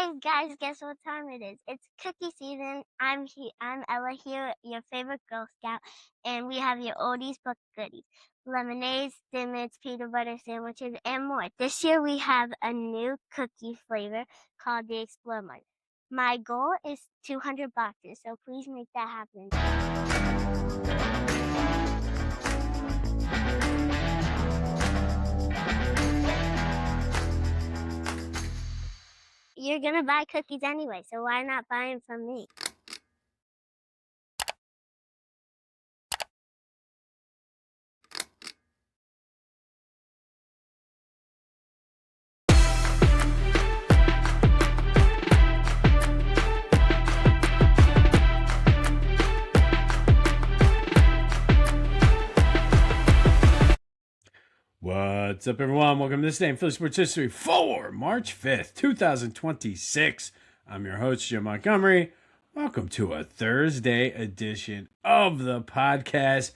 Hey guys, guess what time it is? It's cookie season. I'm Ella here, your favorite Girl Scout, and we have your oldies but goodies. Lemonades, dimmits, peanut butter sandwiches, and more. This year we have a new cookie flavor called the Explore Mug. My goal is 200 boxes, so please make that happen. You're gonna buy cookies anyway, so why not buy them from me? What's up, everyone? Welcome to this day in Philly Sports History for March 5th, 2026. I'm your host, Jim Montgomery. Welcome to a Thursday edition of the podcast.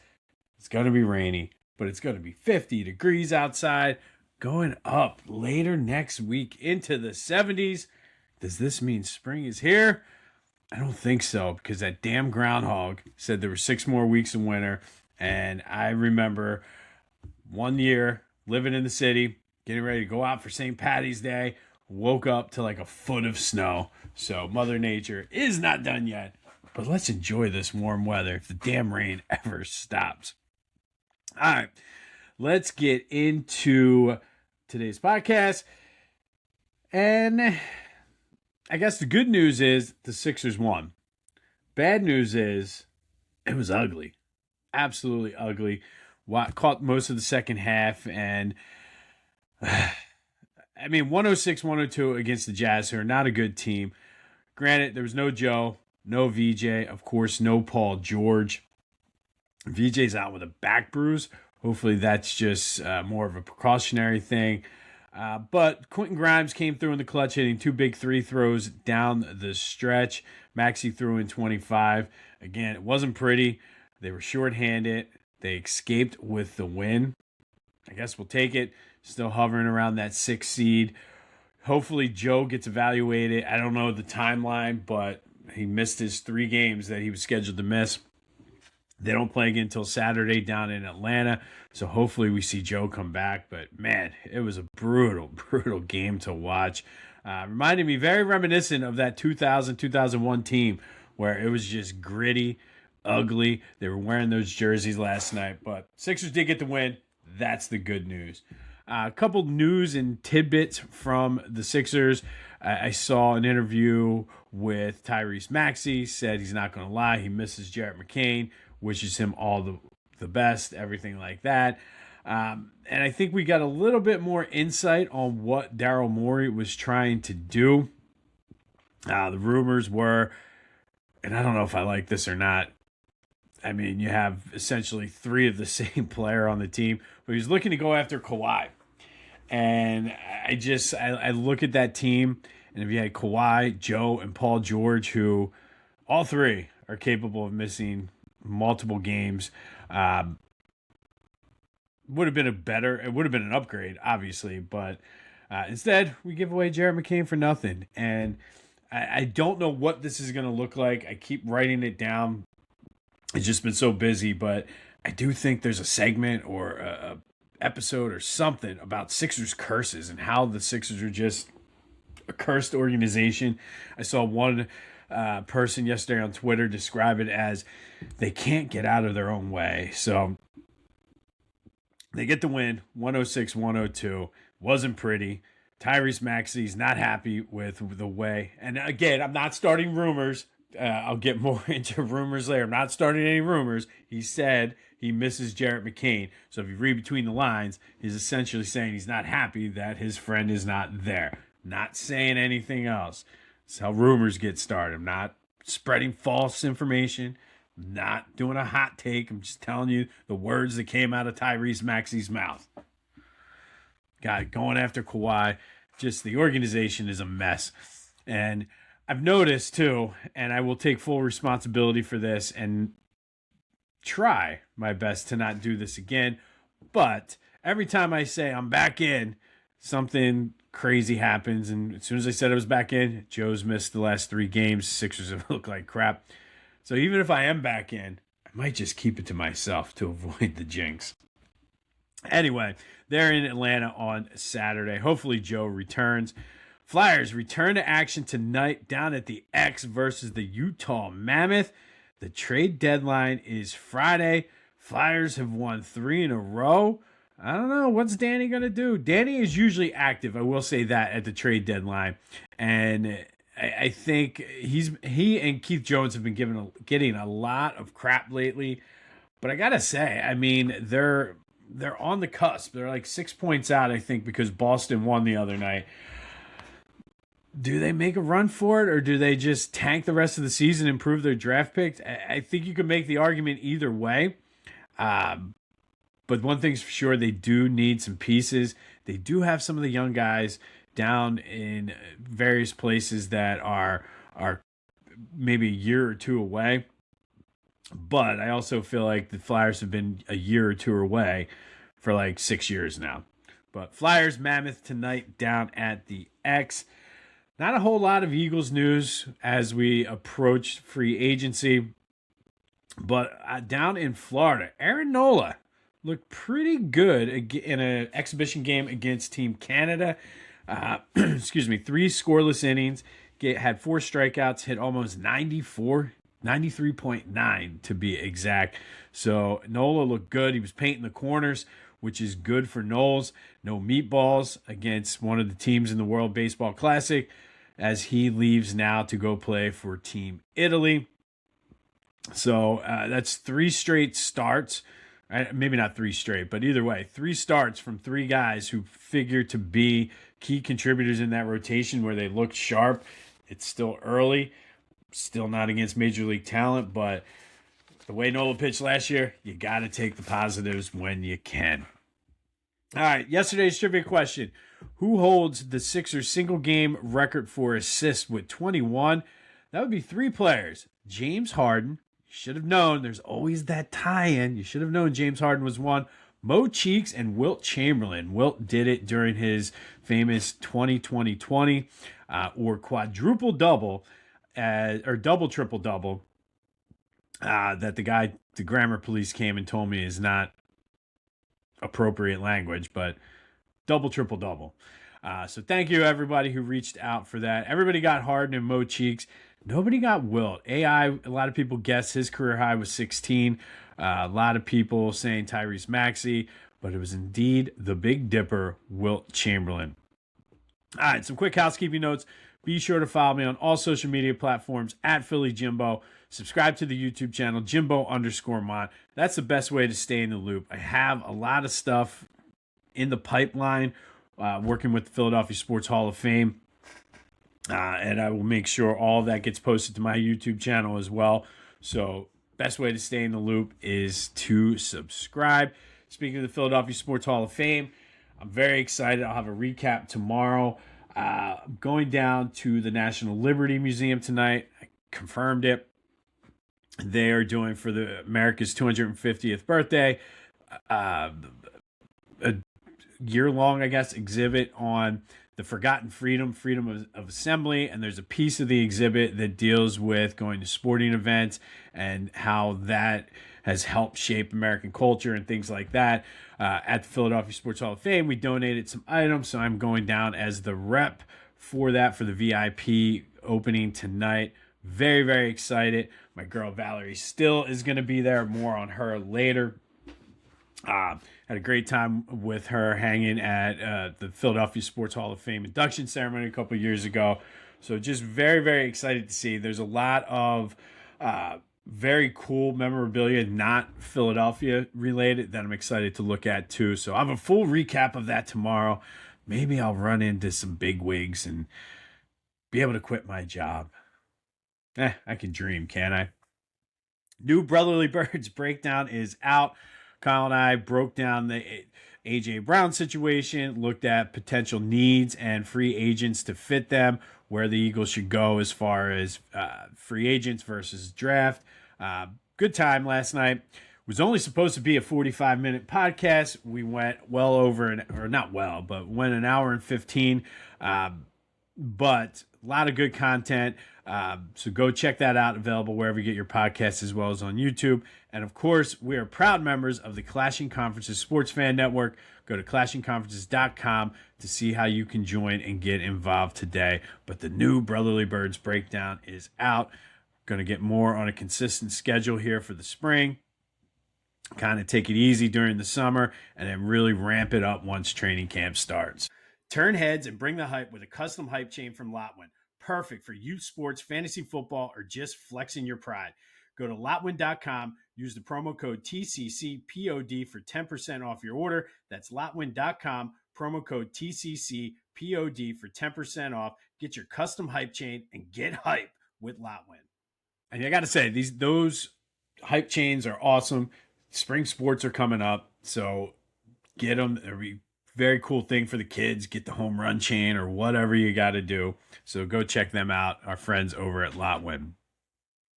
It's going to be rainy, but it's going to be 50 degrees outside, going up later next week into the 70s. Does this mean spring is here? I don't think so, because that damn groundhog said there were 6 more weeks of winter, and I remember one year living in the city, getting ready to go out for St. Patty's Day, woke up to like a foot of snow. So Mother Nature is not done yet, but let's enjoy this warm weather if the damn rain ever stops. All right, let's get into today's podcast. And I guess the good news is the Sixers won. Bad news is it was ugly. Absolutely ugly. Caught most of the second half, and I mean 106-102 against the Jazz, who are not a good team. Granted, there was no Joe, no VJ, of course, no Paul George. VJ's out with a back bruise. Hopefully that's just more of a precautionary thing. But Quentin Grimes came through in the clutch, hitting 2 big 3 throws down the stretch. Maxey threw in 25. Again, it wasn't pretty. They were shorthanded. They escaped with the win. I guess we'll take it. Still hovering around that 6th seed. Hopefully Joe gets evaluated. I don't know the timeline, but he missed his 3 games that he was scheduled to miss. They don't play again until Saturday down in Atlanta. So hopefully we see Joe come back. But man, it was a brutal, brutal game to watch. Reminded me very reminiscent of that 2000-2001 team where it was just gritty, ugly. They were wearing those jerseys last night, but Sixers did get the win. That's the good news. A couple news and tidbits from the Sixers. I saw an interview with Tyrese Maxey. Said he's not going to lie. He misses Jarrett McCain. Wishes him all the best, everything like that. And I think we got a little bit more insight on what Daryl Morey was trying to do. The rumors were, and I don't know if I like this or not, I mean, you have essentially 3 of the same player on the team, but he's looking to go after Kawhi. And I look at that team, and if you had Kawhi, Joe, and Paul George, who all 3 are capable of missing multiple games, would have been an upgrade, obviously, but instead we give away Jarrett McCain for nothing. And I don't know what this is going to look like. I keep writing it down. It's just been so busy, but I do think there's a segment or a episode or something about Sixers curses and how the Sixers are just a cursed organization. I saw one person yesterday on Twitter describe it as they can't get out of their own way. So they get the win, 106-102. Wasn't pretty. Tyrese Maxey's not happy with the way. And again, I'm not starting rumors. I'll get more into rumors later. I'm not starting any rumors. He said he misses Jarrett McCain. So if you read between the lines, he's essentially saying he's not happy that his friend is not there. Not saying anything else. That's how rumors get started. I'm not spreading false information. I'm not doing a hot take. I'm just telling you the words that came out of Tyrese Maxey's mouth. Guy going after Kawhi. Just the organization is a mess. And I've noticed too, and I will take full responsibility for this and try my best to not do this again. But every time I say I'm back in, something crazy happens. And as soon as I said I was back in, Joe's missed the last 3 games. Sixers have looked like crap. So even if I am back in, I might just keep it to myself to avoid the jinx. Anyway, they're in Atlanta on Saturday. Hopefully Joe returns. Flyers return to action tonight down at the X versus the Utah Mammoth. The trade deadline is Friday. Flyers have won 3 in a row. I don't know. What's Danny going to do? Danny is usually active, I will say that, at the trade deadline. And I think he and Keith Jones have been getting a lot of crap lately. But I got to say, I mean, they're on the cusp. They're like 6 points out, I think, because Boston won the other night. Do they make a run for it, or do they just tank the rest of the season and improve their draft picks? I think you can make the argument either way. But one thing's for sure, they do need some pieces. They do have some of the young guys down in various places that are maybe a year or 2 away. But I also feel like the Flyers have been a year or 2 away for like 6 years now. But Flyers Mammoth tonight down at the X. Not a whole lot of Eagles news as we approach free agency. But down in Florida, Aaron Nola looked pretty good in an exhibition game against Team Canada. 3 scoreless innings. Had 4 strikeouts, hit almost 93.9 to be exact. So Nola looked good. He was painting the corners, which is good for Knowles. No meatballs against one of the teams in the World Baseball Classic as he leaves now to go play for Team Italy. So that's 3 straight starts. Maybe not 3 straight, but either way, 3 starts from 3 guys who figure to be key contributors in that rotation where they look sharp. It's still early, still not against major league talent, but the way Nola pitched last year, you got to take the positives when you can. All right, yesterday's trivia question. Who holds the Sixers single-game record for assists with 21? That would be 3 players. James Harden. You should have known. There's always that tie-in. You should have known James Harden was one. Mo Cheeks and Wilt Chamberlain. Wilt did it during his famous 20-20-20 or quadruple-double or double-triple-double that the grammar police came and told me is not appropriate language, but double-triple-double. So thank you, everybody who reached out for that. Everybody got Harden and Mo Cheeks. Nobody got Wilt. A lot of people guessed his career high was 16. A lot of people saying Tyrese Maxey, but it was indeed the Big Dipper, Wilt Chamberlain. All right, some quick housekeeping notes. Be sure to follow me on all social media platforms at Philly Jimbo. Subscribe to the YouTube channel, Jimbo_Mont. That's the best way to stay in the loop. I have a lot of stuff in the pipeline, working with the Philadelphia Sports Hall of Fame. And I will make sure all of that gets posted to my YouTube channel as well. So best way to stay in the loop is to subscribe. Speaking of the Philadelphia Sports Hall of Fame, I'm very excited. I'll have a recap tomorrow. I'm going down to the National Liberty Museum tonight. I confirmed it. They are doing for the America's 250th birthday a year-long, I guess, exhibit on the forgotten freedom of assembly, and there's a piece of the exhibit that deals with going to sporting events and how that has helped shape American culture and things like that. At the Philadelphia Sports Hall of Fame, we donated some items, so I'm going down as the rep for that for the VIP opening tonight. Very, very excited. My girl Valerie Still is going to be there. More on her later. Had a great time with her hanging at the Philadelphia Sports Hall of Fame induction ceremony a couple years ago. So just very, very excited to see. There's a lot of very cool memorabilia, not Philadelphia related, that I'm excited to look at too. So I have a full recap of that tomorrow. Maybe I'll run into some big wigs and be able to quit my job. I can dream, can't I? New Brotherly Birds breakdown is out. Kyle and I broke down the A.J. Brown situation, looked at potential needs and free agents to fit them, where the Eagles should go as far as free agents versus draft. Good time last night. was only supposed to be a 45-minute podcast. We went well over or not well, but went an hour and 15. But a lot of good content. So go check that out. Available wherever you get your podcasts, as well as on YouTube. And of course, we are proud members of the Clashing Conferences Sports Fan Network. Go to clashingconferences.com to see how you can join and get involved today. But the new Brotherly Birds breakdown is out. Going to get more on a consistent schedule here for the spring. Kind of take it easy during the summer and then really ramp it up once training camp starts. Turn heads and bring the hype with a custom hype chain from Lotwin. Perfect for youth sports, fantasy football, or just flexing your pride. Go to Lotwin.com. Use the promo code TCCPOD for 10% off your order. That's Lotwin.com. Promo code TCCPOD for 10% off. Get your custom hype chain and get hype with Lotwin. And I got to say, those hype chains are awesome. Spring sports are coming up, so get them. It'll be a very cool thing for the kids. Get the home run chain or whatever you got to do. So go check them out, our friends over at Lotwin.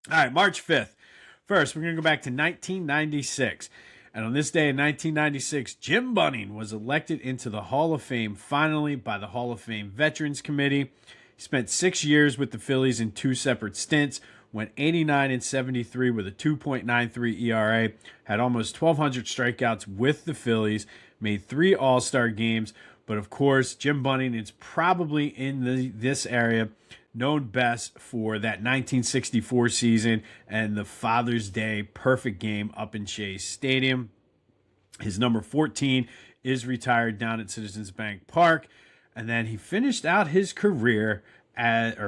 All right, March 5th. First, we're going to go back to 1996. And on this day in 1996, Jim Bunning was elected into the Hall of Fame finally by the Hall of Fame Veterans Committee. He spent 6 years with the Phillies in 2 separate stints, went 89-73 with a 2.93 ERA, had almost 1,200 strikeouts with the Phillies, made 3 All-Star games. But of course, Jim Bunning is probably in this area known best for that 1964 season and the Father's Day perfect game up in Chase Stadium. His number 14 is retired down at Citizens Bank Park. And then he finished out his career,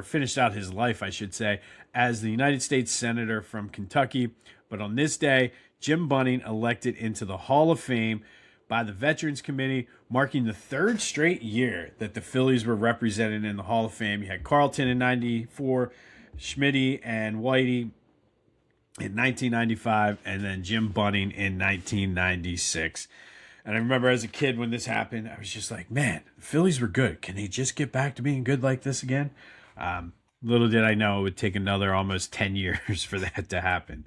finished out his life, I should say, as the United States Senator from Kentucky. But on this day, Jim Bunning elected into the Hall of Fame by the Veterans Committee, marking the 3rd straight year that the Phillies were represented in the Hall of Fame. You had Carlton in 94, Schmitty and Whitey in 1995, and then Jim Bunning in 1996. And I remember as a kid when this happened, I was just like, man, the Phillies were good. Can they just get back to being good like this again? Little did I know it would take another almost 10 years for that to happen.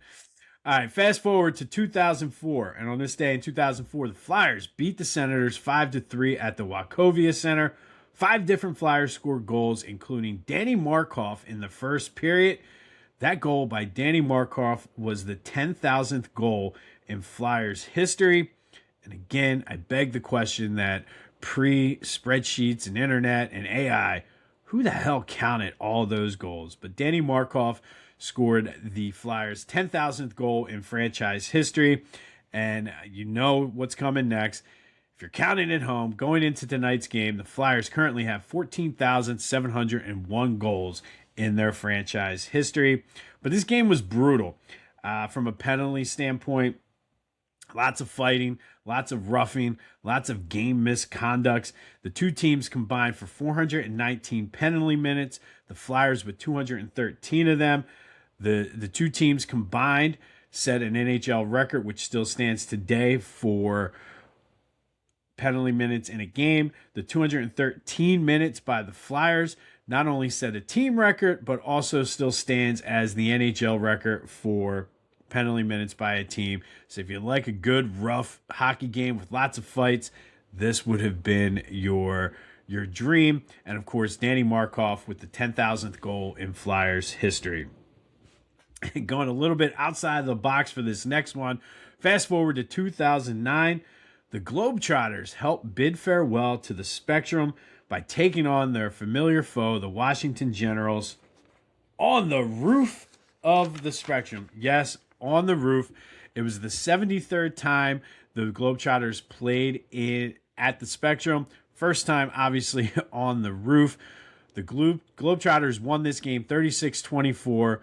All right, fast forward to 2004. And on this day in 2004, the Flyers beat the Senators 5-3 at the Wachovia Center. 5 different Flyers scored goals, including Danny Markov in the first period. That goal by Danny Markov was the 10,000th goal in Flyers history. And again, I beg the question that pre-spreadsheets and internet and AI, who the hell counted all those goals? But Danny Markov scored the Flyers' 10,000th goal in franchise history. And you know what's coming next. If you're counting at home, going into tonight's game, the Flyers currently have 14,701 goals in their franchise history. But this game was brutal from a penalty standpoint. Lots of fighting, lots of roughing, lots of game misconducts. The two teams combined for 419 penalty minutes. The Flyers with 213 of them. The two teams combined set an NHL record, which still stands today for penalty minutes in a game. The 213 minutes by the Flyers not only set a team record, but also still stands as the NHL record for penalty minutes by a team. So if you like a good, rough hockey game with lots of fights, this would have been your dream. And of course, Danny Markov with the 10,000th goal in Flyers history. Going a little bit outside of the box for this next one, fast forward to 2009, the Globetrotters helped bid farewell to the Spectrum by taking on their familiar foe, the Washington Generals, on the roof of the Spectrum. Yes, on the roof. It was the 73rd time the Globetrotters played at the Spectrum. First time, obviously, on the roof. The Globetrotters won this game 36-24,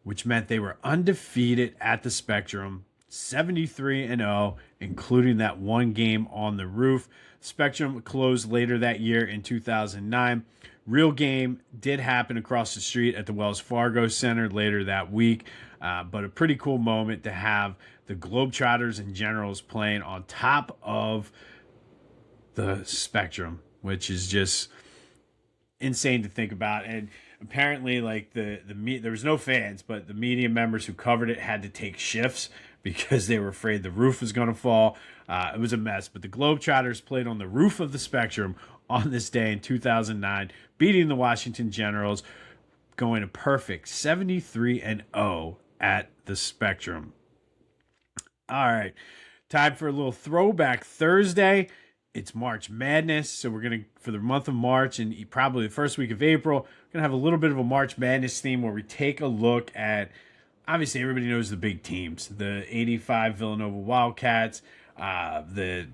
which meant they were undefeated at the Spectrum, 73-0, including that one game on the roof. Spectrum closed later that year in 2009. Real game did happen across the street at the Wells Fargo Center later that week, but a pretty cool moment to have the Globetrotters and Generals playing on top of the Spectrum, which is just insane to think about. And apparently, like there was no fans, but the media members who covered it had to take shifts because they were afraid the roof was going to fall. It was a mess, but the Globetrotters played on the roof of the Spectrum on this day in 2009, beating the Washington Generals, going a perfect 73-0 at the Spectrum. All right, time for a little Throwback Thursday. It's March Madness, so we're going to, for the month of March and probably the first week of April, we're going to have a little bit of a March Madness theme where we take a look at, obviously everybody knows the big teams, the 85 Villanova Wildcats, the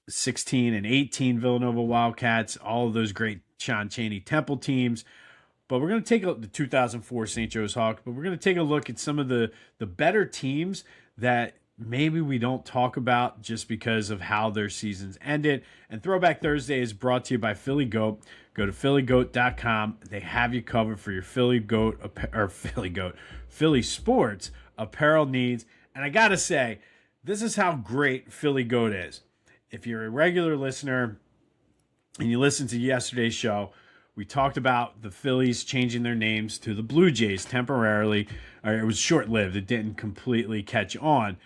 16 and 18 Villanova Wildcats, all of those great Sean Chaney Temple teams. But we're going to take a look at the 2004 St. Joe's Hawks, but we're going to take a look at some of the better teams that maybe we don't talk about just because of how their seasons ended. And Throwback Thursday is brought to you by Philly Goat. Go to phillygoat.com. They have you covered for your Philly sports apparel needs. And I got to say, this is how great Philly Goat is. If you're a regular listener and you listened to yesterday's show, we talked about the Phillies changing their names to the Blue Jays temporarily. Or it was short-lived. It didn't completely catch on.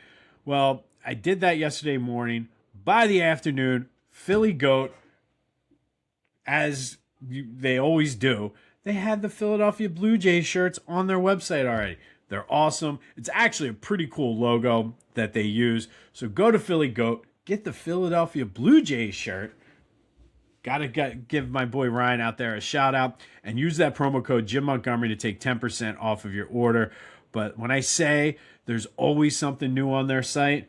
Well, I did that yesterday morning. By the afternoon, Philly Goat, as they always do, they had the Philadelphia Blue Jays shirts on their website already. They're awesome. It's actually a pretty cool logo that they use. So go to Philly Goat, get the Philadelphia Blue Jays shirt. Gotta give my boy Ryan out there a shout out and use that promo code Jim Montgomery to take 10% off of your order. But when I say there's always something new on their site,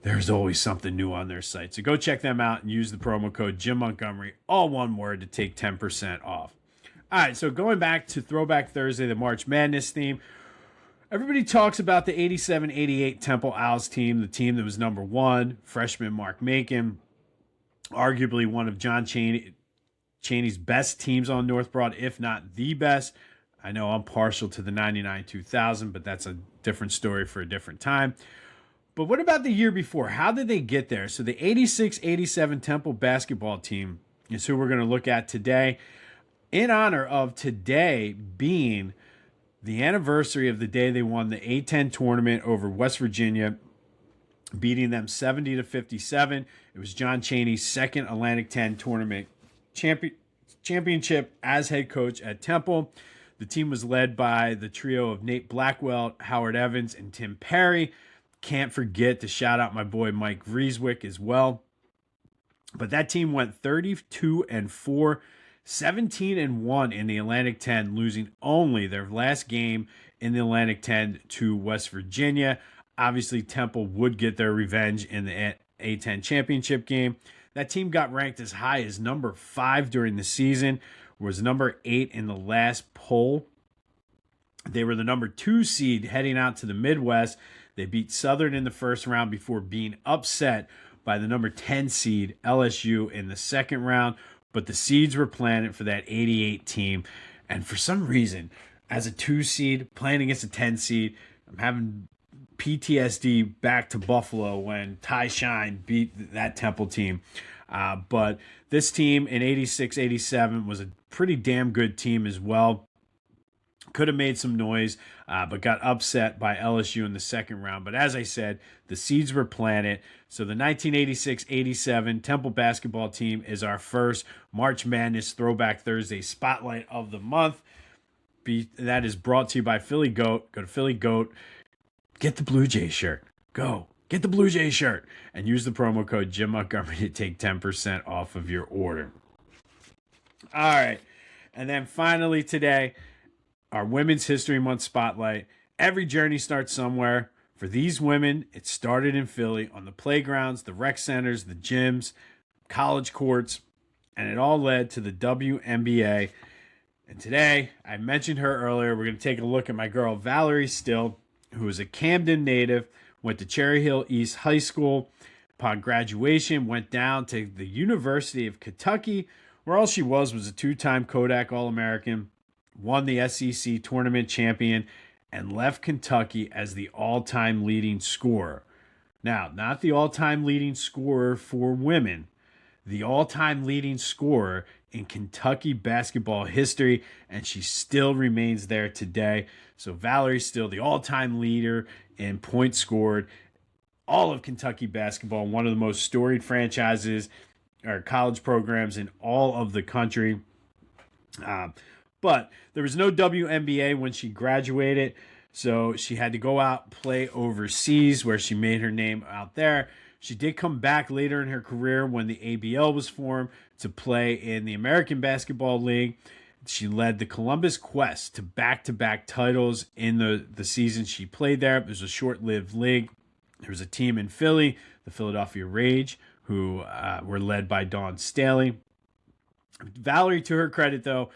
there's always something new on their site. So go check them out and use the promo code Jim Montgomery, all one word, to take 10% off. All right, so going back to Throwback Thursday, the March Madness theme, everybody talks about the 87-88 Temple Owls team, the team that was number one, freshman Mark Macon, arguably one of John Chaney's best teams on North Broad, if not the best. I know I'm partial to the 99-2000, but that's a different story for a different time. But what about the year before? How did they get there? So the 86-87 Temple basketball team is who we're going to look at today, in honor of today being the anniversary of the day they won the A-10 tournament over West Virginia, beating them 70-57. It was John Chaney's second Atlantic 10 tournament championship as head coach at Temple. The team was led by the trio of Nate Blackwell, Howard Evans, and Tim Perry. Can't forget to shout out my boy Mike Vrieswick as well. But that team went 32-4, 17-1 in the Atlantic 10, losing only their last game in the Atlantic 10 to West Virginia. Obviously, Temple would get their revenge in the A-10 championship game. That team got ranked as high as number 5 during the season, was number 8 in the last poll. They were the number 2 seed heading out to the Midwest. They beat Southern in the first round before being upset by the number 10 seed LSU in the second round. But the seeds were planted for that 88 team. And for some reason, as a 2 seed playing against a 10 seed, I'm having PTSD back to Buffalo when Ty Shine beat that Temple team. But this team in 86-87 was a pretty damn good team as well. Could have made some noise, but got upset by LSU in the second round. But as I said, the seeds were planted. So the 1986-87 Temple basketball team is our first March Madness Throwback Thursday spotlight of the month. That is brought to you by Philly Goat. Go to Philly Goat. Get the Blue Jays shirt. Go. Get the Blue Jays shirt. And use the promo code Jim Montgomery to take 10% off of your order. All right. And then finally today, our Women's History Month spotlight. Every journey starts somewhere. For these women, it started in Philly on the playgrounds, the rec centers, the gyms, college courts, and it all led to the WNBA. And today, I mentioned her earlier, we're going to take a look at my girl Valerie Still, who is a Camden native, went to Cherry Hill East High School. Upon graduation, went down to the University of Kentucky, where all she was a 2-time Kodak All-American, won the SEC tournament champion, and left Kentucky as the all-time leading scorer. Now, not the all-time leading scorer for women, the all-time leading scorer in Kentucky basketball history, and she still remains there today. So Valerie Still, the all-time leader in points scored. All of Kentucky basketball, one of the most storied franchises or college programs in all of the country. But there was no WNBA when she graduated, so she had to go out and play overseas where she made her name out there. She did come back later in her career when the ABL was formed to play in the American Basketball League. She led the Columbus Quest to back-to-back titles in the season she played there. It was a short-lived league. There was a team in Philly, the Philadelphia Rage, who were led by Dawn Staley. Valerie, to her credit, though,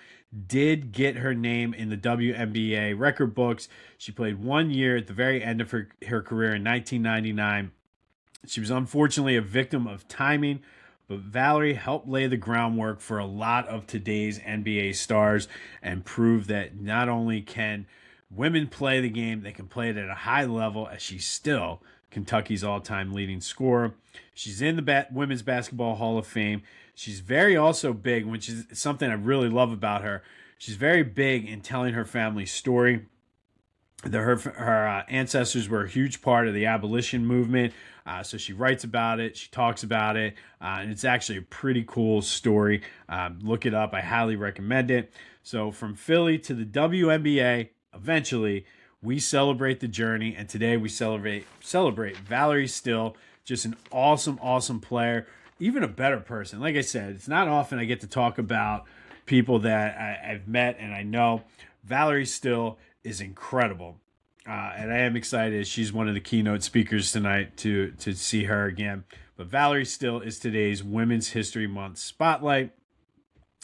did get her name in the WNBA record books. She played 1 year at the very end of her career in 1999. She was unfortunately a victim of timing, but Valerie helped lay the groundwork for a lot of today's NBA stars and prove that not only can women play the game, they can play it at a high level, as she's still Kentucky's all-time leading scorer. She's in the Women's Basketball Hall of Fame. She's very also big, which is something I really love about her. She's very big in telling her family's story. Her ancestors were a huge part of the abolition movement, so she writes about it, she talks about it, and it's actually a pretty cool story. Look it up. I highly recommend it. So from Philly to the WNBA, eventually, we celebrate the journey, and today we celebrate Valerie Still, just an awesome player, even a better person. Like I said, it's not often I get to talk about people that I've met and I know. Valerie Still is incredible, and I am excited. She's one of the keynote speakers tonight to see her again. But Valerie Still is today's Women's History Month spotlight,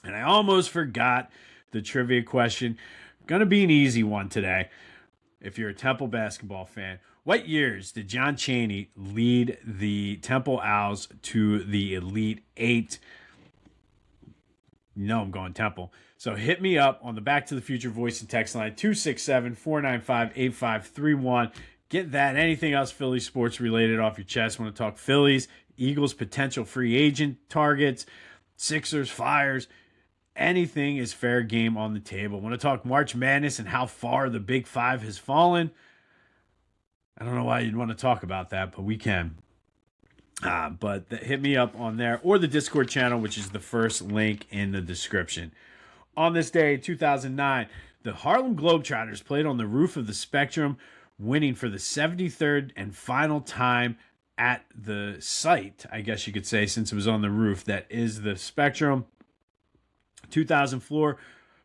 and I almost forgot the trivia question. Gonna be an easy one today. If you're a Temple basketball fan, what years did John Chaney lead the Temple Owls to the Elite Eight? No, I'm going Temple. So hit me up on the Back to the Future voice and text line 267-495-8531. Get that. Anything else Philly sports related off your chest. Want to talk Phillies, Eagles, potential free agent targets, Sixers, Flyers. Anything is fair game on the table. Want to talk March Madness and how far the Big Five has fallen? I don't know why you'd want to talk about that, but we can. But hit me up on there or the Discord channel, which is the first link in the description. On this day, 2009, the Harlem Globetrotters played on the roof of the Spectrum, winning for the 73rd and final time at the site, I guess you could say, since it was on the roof. That is the Spectrum. 2004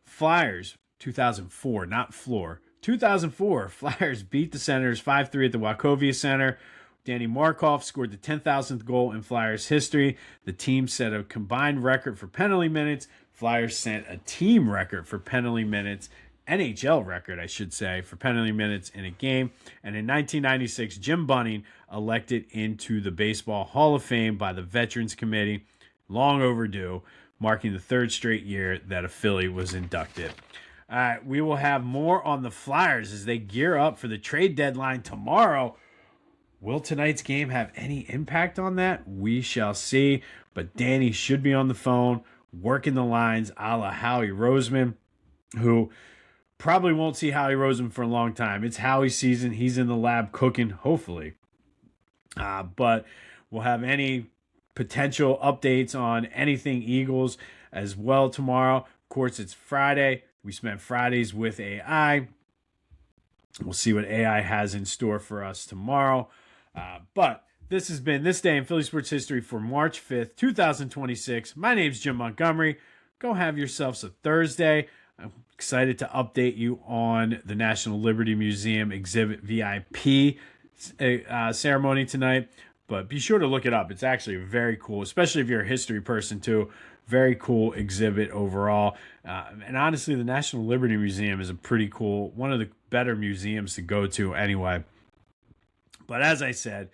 Flyers, 2004, not floor. 2004 Flyers beat the Senators 5-3 at the Wachovia Center. Danny Markov scored the 10,000th goal in Flyers history. The team set a combined record for penalty minutes. Flyers set a team record for penalty minutes, NHL record, I should say, for penalty minutes in a game. And in 1996, Jim Bunning elected into the Baseball Hall of Fame by the Veterans Committee. Long overdue, marking the third straight year that a Philly was inducted. All right, we will have more on the Flyers as they gear up for the trade deadline tomorrow. Will tonight's game have any impact on that? We shall see. But Danny should be on the phone, working the lines a la Howie Roseman, who probably won't see Howie Roseman for a long time. It's Howie season. He's in the lab cooking, hopefully. But we'll have any potential updates on anything Eagles as well tomorrow. Of course, it's Friday. We spent Fridays with AI. We'll see what AI has in store for us tomorrow. But this has been This Day in Philly Sports History for March 5th, 2026. My name's Jim Montgomery. Go have yourselves a Thursday. I'm excited to update you on the National Liberty Museum exhibit VIP ceremony tonight. But be sure to look it up. It's actually very cool, especially if you're a history person too. Very cool exhibit overall. And honestly, the National Liberty Museum is a pretty cool, one of the better museums to go to anyway. But as I said,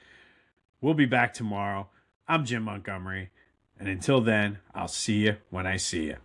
we'll be back tomorrow. I'm Jim Montgomery. And until then, I'll see you when I see you.